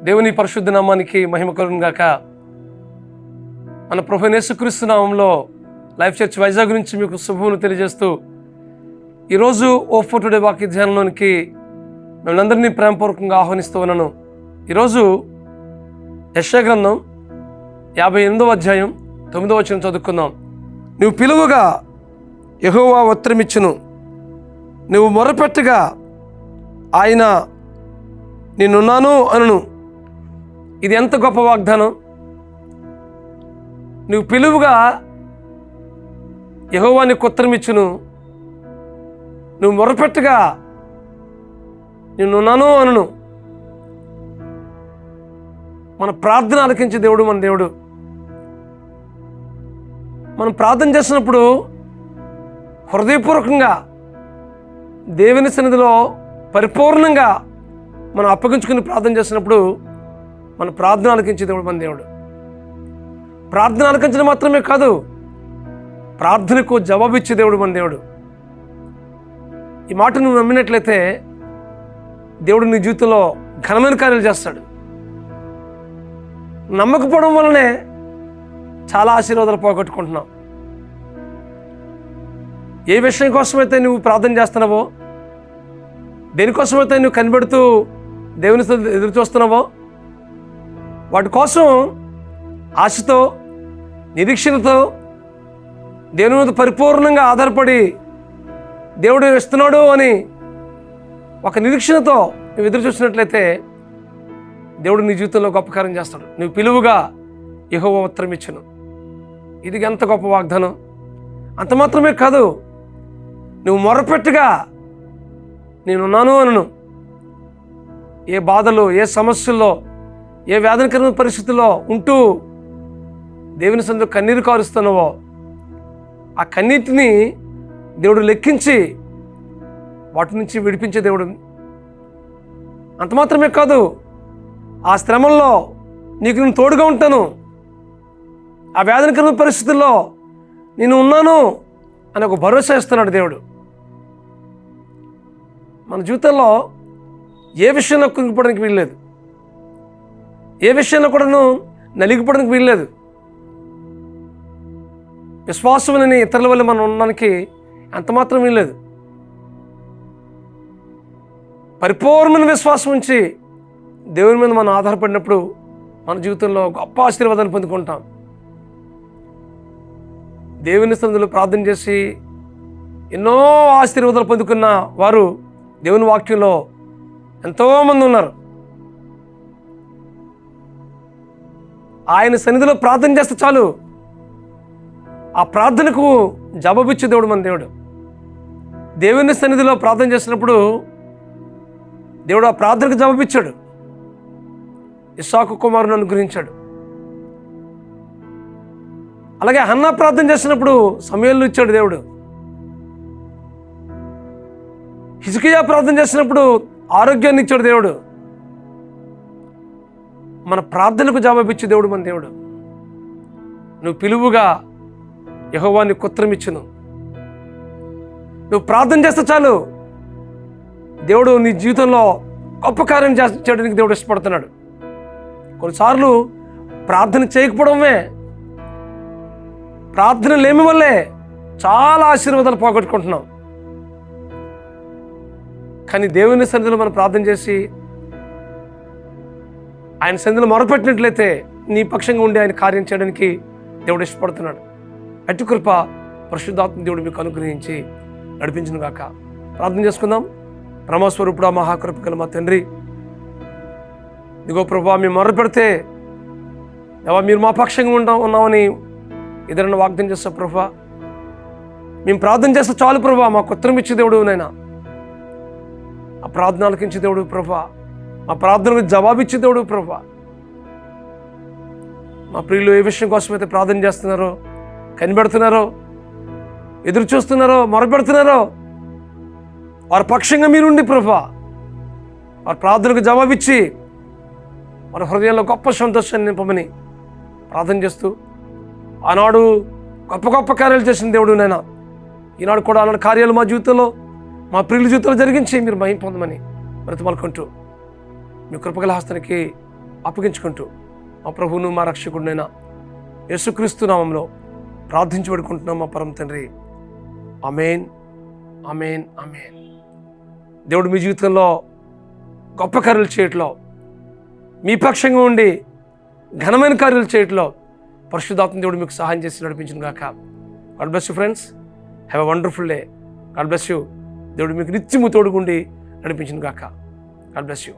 దేవుని పరిశుద్ధ నామానికి మహిమ కలుగును గాక. మన ప్రభువైన యేసుక్రీస్తు నామంలో లైఫ్ చర్చ్ వైజాగ్ నుంచి మీకు శుభములు తెలియజేస్తూ ఈరోజు ఓ టుడే వాక్య ధ్యానంలోనికి మిమ్మల్ని ప్రేమపూర్వకంగా ఆహ్వానిస్తూ ఉన్నాను. ఈరోజు యెషయా గ్రంథం 58వ అధ్యాయం 9వ వచనం చదువుకుందాం. నువ్వు పిలువగా యెహోవా ఉత్తరమిచ్చును, నువ్వు మొరపెట్టగా ఆయన నేనున్నాను అనును. ఇది ఎంత గొప్ప వాగ్దానం! నువ్వు పిలువుగా యెహోవా నీకు ఉత్తరమిచ్చును, నువ్వు మొరపెట్టగా నేనున్నాను అనును. మన ప్రార్థన ఆలకించే దేవుడు మన దేవుడు. మనం ప్రార్థన చేసినప్పుడు హృదయపూర్వకంగా దేవుని సన్నిధిలో పరిపూర్ణంగా మనం అప్పగించుకుని ప్రార్థన చేసినప్పుడు మన ప్రార్థన ఆలకించే దేవుడు మన దేవుడు. ప్రార్థన ఆలకించడం మాత్రమే కాదు, ప్రార్థనకు జవాబిచ్చే దేవుడు మన దేవుడు. ఈ మాట నువ్వు నమ్మినట్లయితే దేవుడు నీ జీవితంలో ఘనమైన కార్యాలు చేస్తాడు. నమ్మకపోవడం వల్లనే చాలా ఆశీర్వాదాలు పోగొట్టుకుంటున్నావు. ఏ విషయం కోసమైతే నువ్వు ప్రార్థన చేస్తున్నావో, దేనికోసమైతే నువ్వు కనిపెడుతూ దేవుని ఎదురు చూస్తున్నావో, వాటి కోసం ఆశతో నిరీక్షణతో దేవుని మీద పరిపూర్ణంగా ఆధారపడి దేవుడు ఇస్తున్నాడు అని ఒక నిరీక్షణతో నువ్వు ఎదురు చూసినట్లయితే దేవుడు నీ జీవితంలో గొప్ప కార్యం చేస్తాడు. నువ్వు పిలువుగా యెహోవా ఉత్తరమిచ్చును. ఇది ఎంత గొప్ప వాగ్దానం! అంత మాత్రమే కాదు, నువ్వు మొరపెట్టుగా నేనున్నాను అనును. ఏ బాధలు, ఏ సమస్యల్లో, ఏ వేదనకరమైన పరిస్థితుల్లో ఉంటూ దేవుని సన్నిధిలో కన్నీరు కారుస్తున్నావో, ఆ కన్నీటిని దేవుడు లెక్కించి వాటి నుంచి విడిపించే దేవుడు. అంత మాత్రమే కాదు, ఆ శ్రమల్లో నీకు నేను తోడుగా ఉంటాను, ఆ వేదనకరమైన పరిస్థితుల్లో నేను ఉన్నాను అని ఒక భరోసా ఇస్తున్నాడు దేవుడు. మన జీవితంలో ఏ విషయంలో కుంగిపోవడానికి వీల్లేదు, ఏ విషయంలో కూడాను నలిగిపోవడానికి వీల్లేదు. విశ్వాసమని ఇతరుల వల్ల మనం ఉండడానికి అంతమాత్రం వీల్లేదు. పరిపూర్ణమైన విశ్వాసం ఉంచి దేవుని మీద మనం ఆధారపడినప్పుడు మన జీవితంలో గొప్ప ఆశీర్వాదాన్ని పొందుకుంటాం. దేవుని సన్నిధిలో ప్రార్థన చేసి ఎన్నో ఆశీర్వాదాలు పొందుకున్న వారు దేవుని వాక్యంలో ఎంతోమంది ఉన్నారు. ఆయన సన్నిధిలో ప్రార్థన చేస్తే చాలు, ఆ ప్రార్థనకు జవాబిచ్చే దేవుడు మన దేవుడు. దేవుని సన్నిధిలో ప్రార్థన చేసినప్పుడు దేవుడు ఆ ప్రార్థనకు జవాబిచ్చాడు. ఇస్సాకు కుమారుని అనుగ్రహించాడు. అలాగే హన్నా ప్రార్థన చేసినప్పుడు సమూయేలును ఇచ్చాడు దేవుడు. హిజ్కియా ప్రార్థన చేసినప్పుడు ఆరోగ్యాన్ని ఇచ్చాడు దేవుడు. మన ప్రార్థనకు జవాబిచ్చే దేవుడు మన దేవుడు. నువ్వు పిలువుగా యెహోవా నీకు ఉత్తరమిచ్చును. నువ్వు ప్రార్థన చేస్తే చాలు, దేవుడు నీ జీవితంలో గొప్ప కార్యం చేయడానికి దేవుడు ఇష్టపడుతున్నాడు. కొన్నిసార్లు ప్రార్థన చేయకపోవడమే, ప్రార్థన లేమి వల్లే చాలా ఆశీర్వాదాలు పోగొట్టుకుంటున్నాం. కానీ దేవుని సన్నిధిలో మనం ప్రార్థన చేసి ఆయన సన్నిధిలో మొరపెట్టినట్లయితే నీ పక్షంగా ఉండి ఆయన కార్యం చేయడానికి దేవుడు ఇష్టపడుతున్నాడు. అట్టి కృప పరిశుద్ధాత్మ దేవుడు మీకు అనుగ్రహించి నడిపించును గాక. ప్రార్థన చేసుకుందాం. పరమస్వరూపుడా, మహాకృప గల మా తండ్రి, ఇదిగో ప్రభా, మేము మొరపెడితే మీరు మా పక్షంగా ఉన్నామని ఎదురన్నా వాగ్దానం చేస్తావు ప్రభా. మేము ప్రార్థన చేస్తే చాలు ప్రభా, మాకు ఉత్తరం ఇచ్చే దేవుడు నైనా. ఆ ప్రార్థన ఆలకించే దేవుడు ప్రభా, మా ప్రార్థనకు జవాబిచ్చే దేవుడు ప్రభా. మా ప్రియులు ఏ విషయం కోసమైతే ప్రార్థన చేస్తున్నారో, కనిపెడుతున్నారో, ఎదురు చూస్తున్నారో, మొరపెడుతున్నారో, వారి పక్షంగా మీరుండి ప్రభా, వారి ప్రార్థనకు జవాబిచ్చి వారి హృదయంలో గొప్ప సంతోషాన్ని నింపమని ప్రార్థన చేస్తూ, ఆనాడు గొప్ప గొప్ప కార్యాలు చేసిన దేవుడు నైనా ఈనాడు కూడా అలాంటి కార్యాలు మా జీవితంలో, మా ప్రియుల జీవితంలో జరిగించి మీరు మహిమ పొందమని బ్రతిమాలుకుంటూ మీ కృపగల హస్తానికి అప్పగించుకుంటూ మా ప్రభువును మా రక్షకుడినైనా యేసుక్రీస్తు నామంలో ప్రార్థించి పడుకుంటున్నాం మా పరమ తండ్రి. ఆమేన్, ఆమేన్, ఆమేన్. దేవుడు మీ జీవితంలో గొప్ప కార్యాలు చేయట్లో, మీ పక్షంగా ఉండి ఘనమైన కార్యాలు చేయట్లో పరిశుద్ధాత్మ దేవుడు మీకు సహాయం చేసి నడిపించును గాక. God bless you friends. Have a wonderful day. God bless you. దేవుడు మీకు నిత్యము తోడుగుండి నడిపించును గాక. God bless you.